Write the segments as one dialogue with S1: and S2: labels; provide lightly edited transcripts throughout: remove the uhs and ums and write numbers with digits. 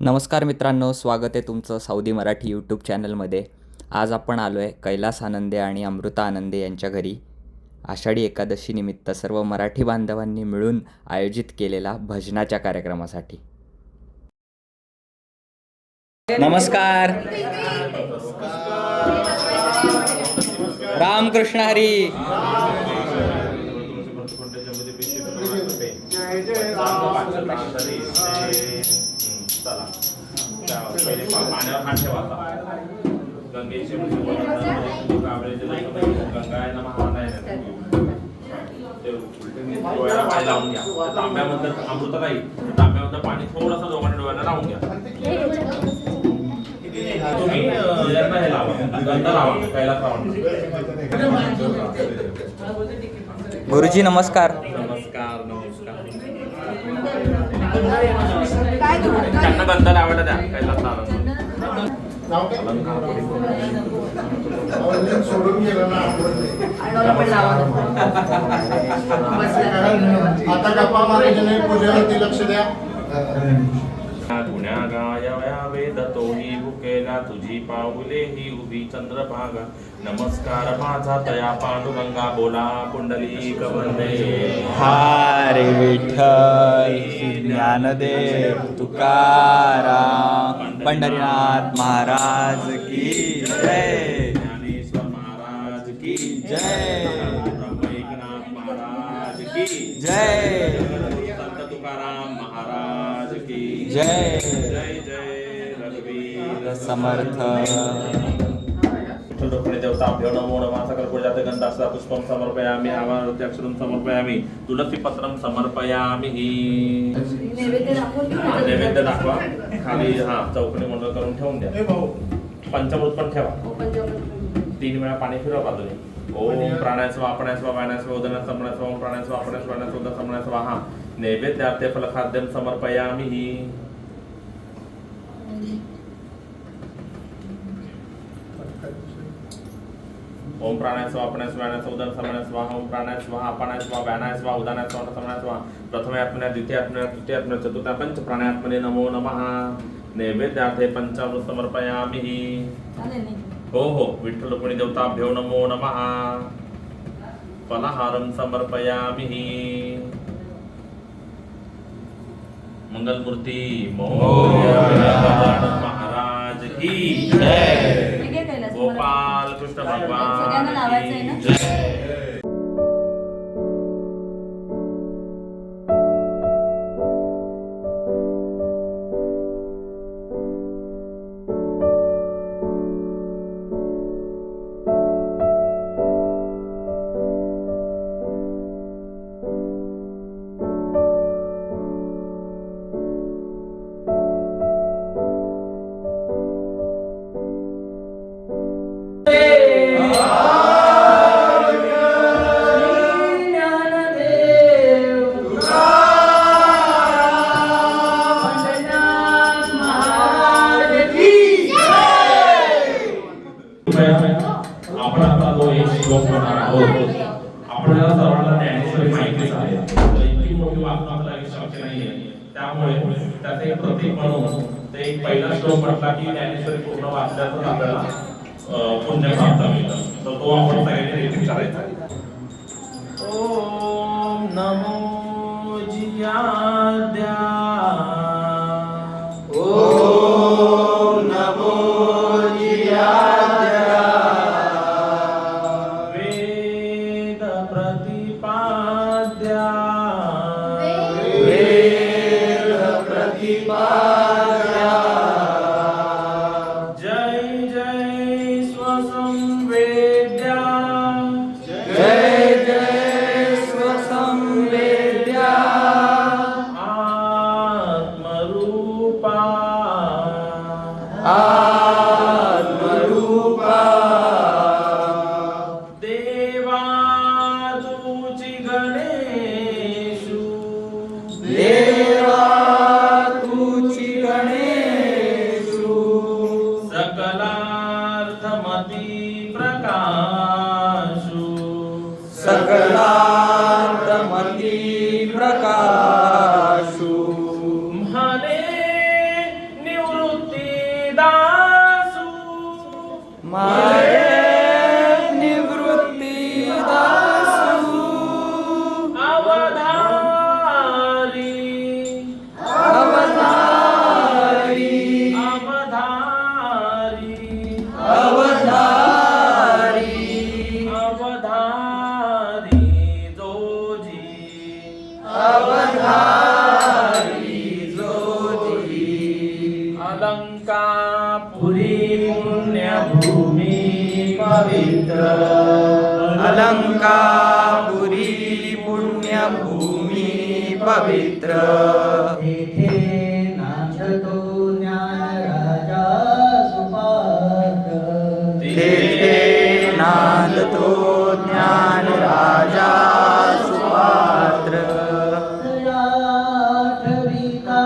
S1: नमस्कार मित्रांनो, स्वागत आहे तुमचं साऊदी मराठी यूट्यूब चॅनलमध्ये. आज आपण आलो आहे कैलास आनंदे आणि अमृता आनंदे यांच्या घरी. आषाढी एकादशीनिमित्त सर्व मराठी बांधवांनी मिळून आयोजित केलेला भजनाच्या कार्यक्रमासाठी. नमस्कार. रामकृष्ण हरी.
S2: पहिले पाण्यावर हात ठेवायचा. गंगेचे गंगा डोळ्याला पाणी लावून घ्या. तांब्यामधलं अमृत नाही, तांब्यामधलं पाणी थोडंसं दोघांनी डोळ्याला लावून घ्या. तुम्ही यांना हे लावा, गंध लावा, कैलास लावा.
S1: गुरुजी नमस्कार.
S2: नमस्कार नमस्कार. त्यांना गंध लावायला द्या. कैलास लावा.
S3: सोडून गेलं ना आता गप्पा मारायच्या नाही, पूजेवरती लक्ष द्या.
S2: गुण्या गाया वेद तोही भुकेला तुझी पाऊले ही उभी चंद्रभागा. नमस्कार माझा तया पांडुरंगा बोला पुंडलिक वंदे.
S1: हरे विठ्ठल ज्ञानदेव तुकाराम पंढरीनाथ महाराज की जय.
S2: ज्ञानेश्वर महाराज की
S1: जय.
S2: ब्रह्म एकनाथ महाराज की
S1: जय.
S2: संत तुकाराम महाराज की
S1: जय.
S2: जय जय रघुवीर
S1: समर्थ.
S2: विठ्ठल देवता अभ्यो नमो नमः. सकल पूजाते गंधासुधा पुष्पं समर्पयामि. आवाहनोत्याक्षरं समर्पयामि. तुलसीपत्रं समर्पयामि. नैवेद्य दाखवा. खाली चौकणी मंडळ करून ठेवून द्या. पंचामृत पण ठेवा. 3 वेळा पाणी फिरवा बाजूने. ओम प्राणायाम आपणायाम वायनायाम उदनायाम समणायाम ओम प्राणायाम आपणायाम वायनायाम उदनायाम समणायाम. नैवेद्यार्थे फलखाद्यं समर्पयामि. ओम प्राणायाम स्वाहा अपनायाम वायनायाम उदनायाम समणायाम स्वाहा. ओम प्राणायाम स्वाहा अपनायाम स्वाहा वायनायाम स्वाहा उदनायाम स्वाहा समणायाम स्वाहा. प्रथमे आत्मने द्वितीय आत्मने तृतीय आत्मने चतुर्थ पंच प्राणायात्मने नमो नमः. नैवेद्यार्थे पंचामृत समर्पयामि. हो हो. विठ्ठल रुक्मिणी देवताभ्यो नमो नमः. फलाहारं समर्पयामि. मंगलमूर्ती महाराज की जय. गोपाल कृष्ण भगवान की जय. आपण आता जो एक श्लोक म्हणणार आहोत, आपल्याला सर्वांना ज्ञानेश्वरी माहितीच आहे. इतकी मोठी वाचणं आपल्याला शक्य नाहीये. त्यामुळे त्याचे एक प्रतीक म्हणून ते एक पहिला श्लोक म्हटला की ज्ञानेश्वरी पूर्ण वाचल्याचं आपल्याला पुण्य प्राप्त मिळतं. तर तो आपण सगळ्यांनी रिपीट करायचा. ओम नमो जियाद्या.
S3: ओम नमो जियाद्या.
S2: वेद प्रतिपाद्या.
S3: वेद प्रतिपाद्या.
S2: जय जय स्वसंवेद्या.
S3: जय जय स्वसंवेद्या.
S2: आत्मरूपा.
S3: आत्मरूपा.
S2: देवा तुझी गणेशु.
S3: देवा तुझी गणेशु.
S2: सकलार्थमती प्रकाशु.
S3: सकलार्थमती प्रकाशु.
S2: म्हणे अलंकापुरी पुण्यभूमी पवित्र
S3: अलंकापुरी पुण्यभूमी पवित्र
S4: तेथे नांदतो ज्ञानराजा सुपात्र
S3: तेथे नांदतो ज्ञान राजा सुपात्र
S4: तया ठविता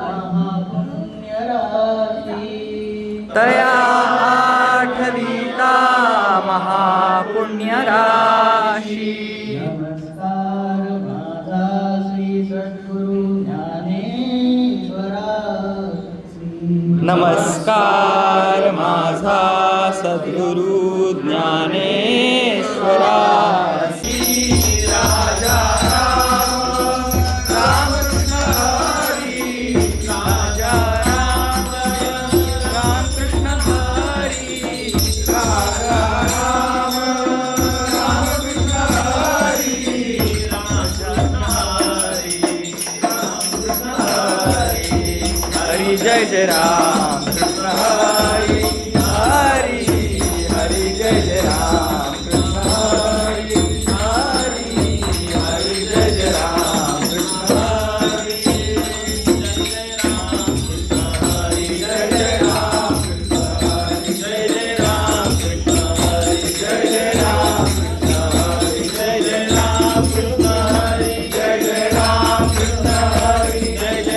S4: महापुण्यराशी
S3: तया आठविता महापुण्यराशी
S4: नमस्कार माझा श्री सद्गुरु ज्ञानेश्वरा
S3: नमस्कार माझा सद्गुरु ज्ञानेश्वरा राजा राम कृष्ण हरी राजा राम कृष्ण हरी राजा राम कृष्ण हरी राजा हरी जय जय राम कृष्ण हरी हरी हरी जय जय राम कृष्ण हरी हरी हरी जय जय राम कृष्ण हरी जय जय राम कृष्ण हरी जय जय राम कृष्ण हरी जय जय राम कृष्ण हरी जय जय राम कृष्ण हरी जय जय राम कृष्ण हरी जय जय राम कृष्ण हरी जय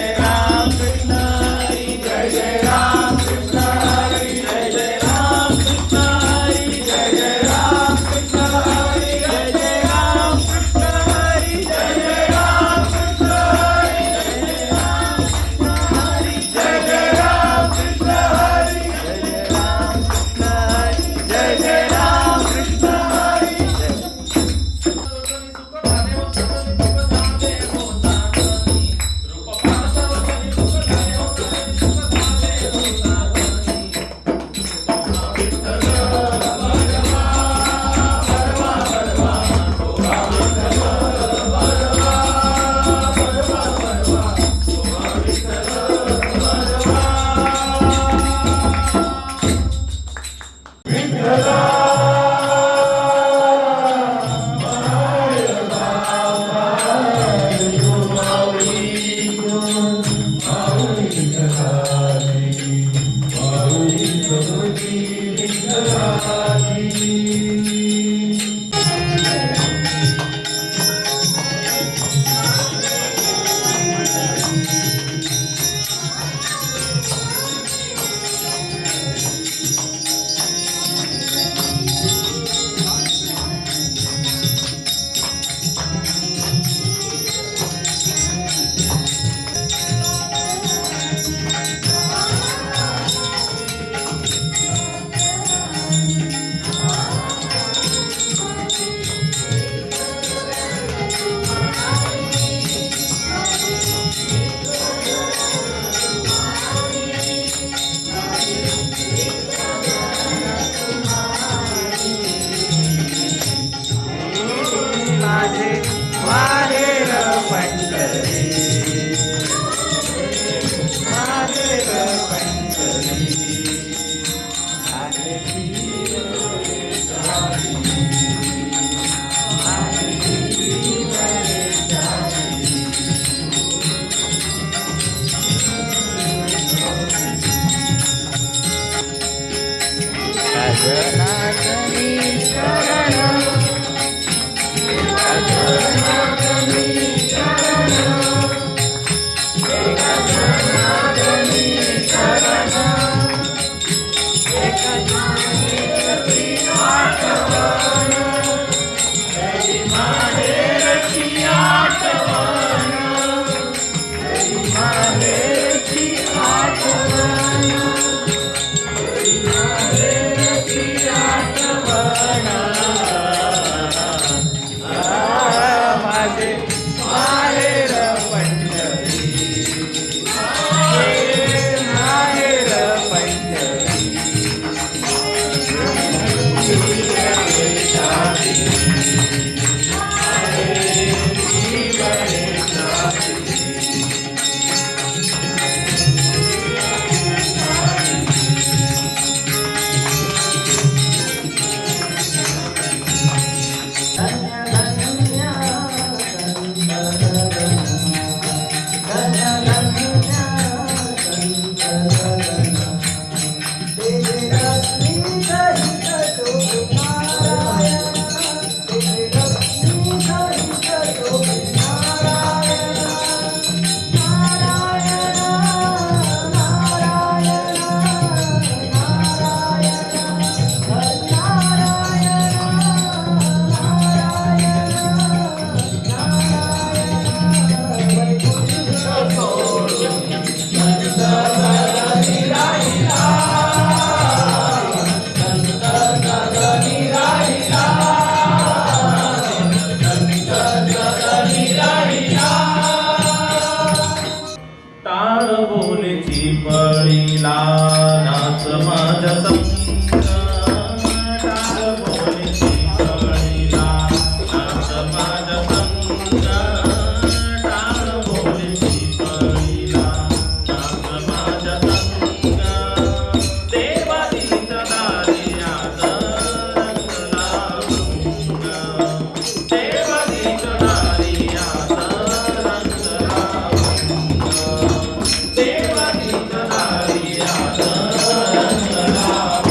S3: जय राम कृष्ण हरी जय जय राम कृष्ण हरी जय जय राम कृष्ण हरी जय जय राम कृष्ण हरी जय जय राम कृष्ण हरी जय जय राम कृष्ण हरी जय जय राम कृष्ण हरी माझे माहेर पंढरी माहेर पंढरी आहे जनार्दनी शरण आठवण
S2: टाळ बोलेची पळीला नाच माझ्या संग टाळ बोलेची पळीला नाच माझ्या संग टाळ बोलेची पळीला नाच माझ्या संग देवादीच्या दारी आज रंगला भृंग देवादीच्या दारी आज रंगला भृंग देवादीच्या दारी आज रंगला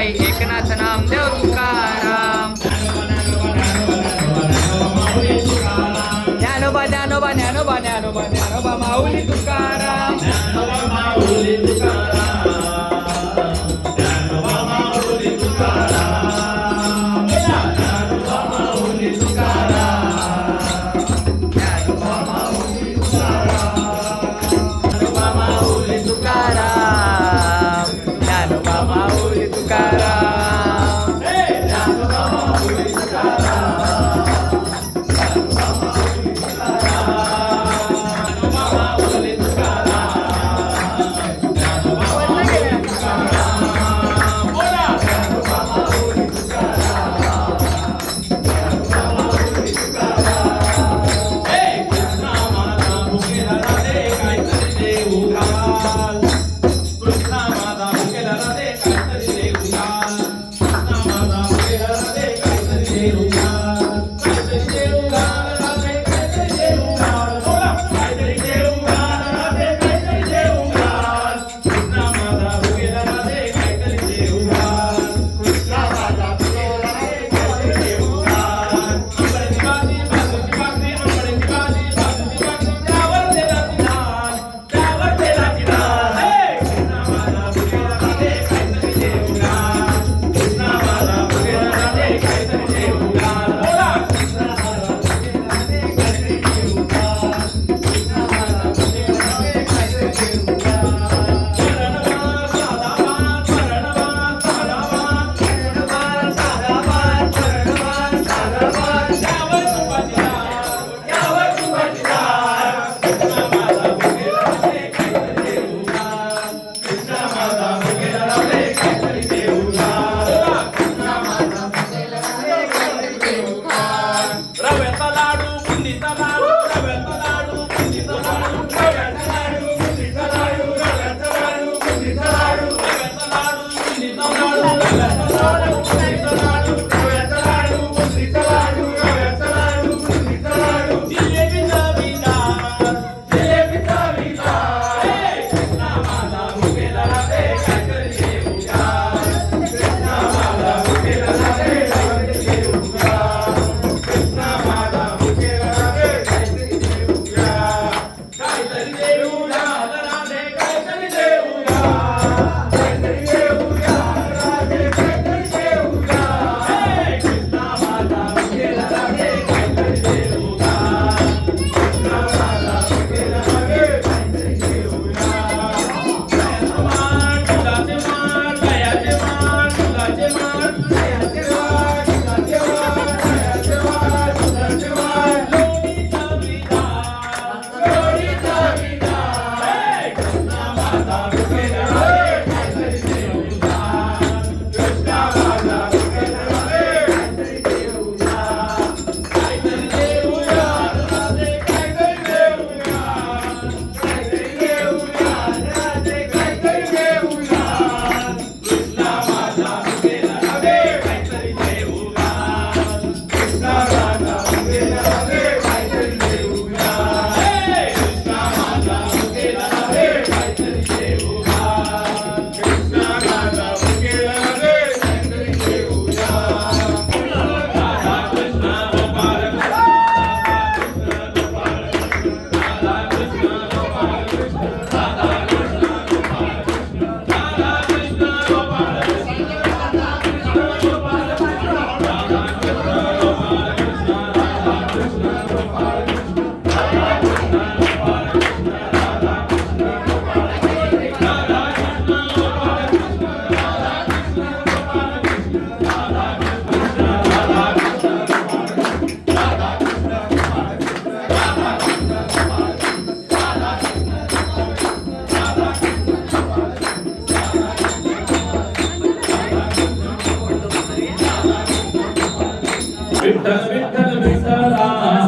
S1: साई एकनाथ नामदेव तुकाराम. ज्ञानोबा ज्ञानोबा ज्ञानोबा ज्ञानोबा ज्ञानोबा माऊली तुकाराम.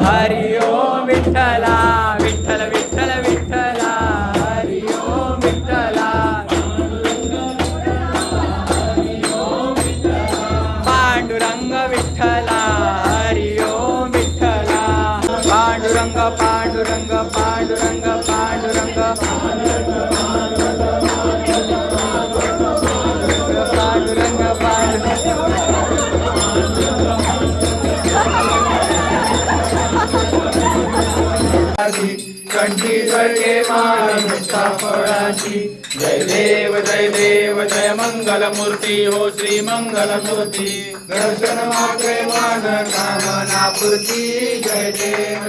S1: हरि ओम विठ्ठला विठ्ठल विठ्ठल विठ्ठला हरि ओम विठ्ठला पांडुरंग विठ्ठला हरि ओम विठ्ठला पांडुरंग पांडुरंग पांडुरंग पांडुरंग पांडुरंग
S3: कंठी जळके माळ मुक्ता फळाची जय देव जय मंगल मूर्ती हो श्री मंगल मूर्ती दर्शन मात्रे मान कामना पूर्ती जय देव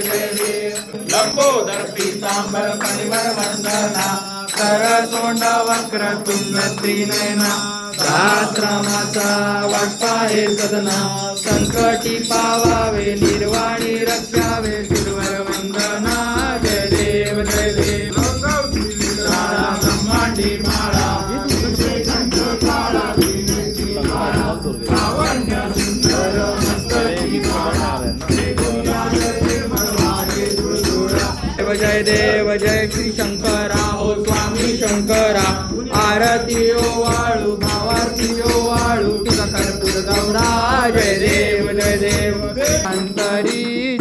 S3: लंबोदर पीतांबर परिमळ वंदना कर सोंड वक्र तुंग त्रिनयना सहस्रमाचा वाटपा हे सदना संकटी पावावे निर्वाणी रक्षावे शिरवर वंदना जय देव माळा ब्रह्मांडी माळा लावण्य सुंदर मस्तकी माळा जय देव जय श्री शंकरा हो स्वामी शंकरा आरती ओ वाळू भावारती ओ वाळू तुझा कर्पूर गौरा जय देव अंतरी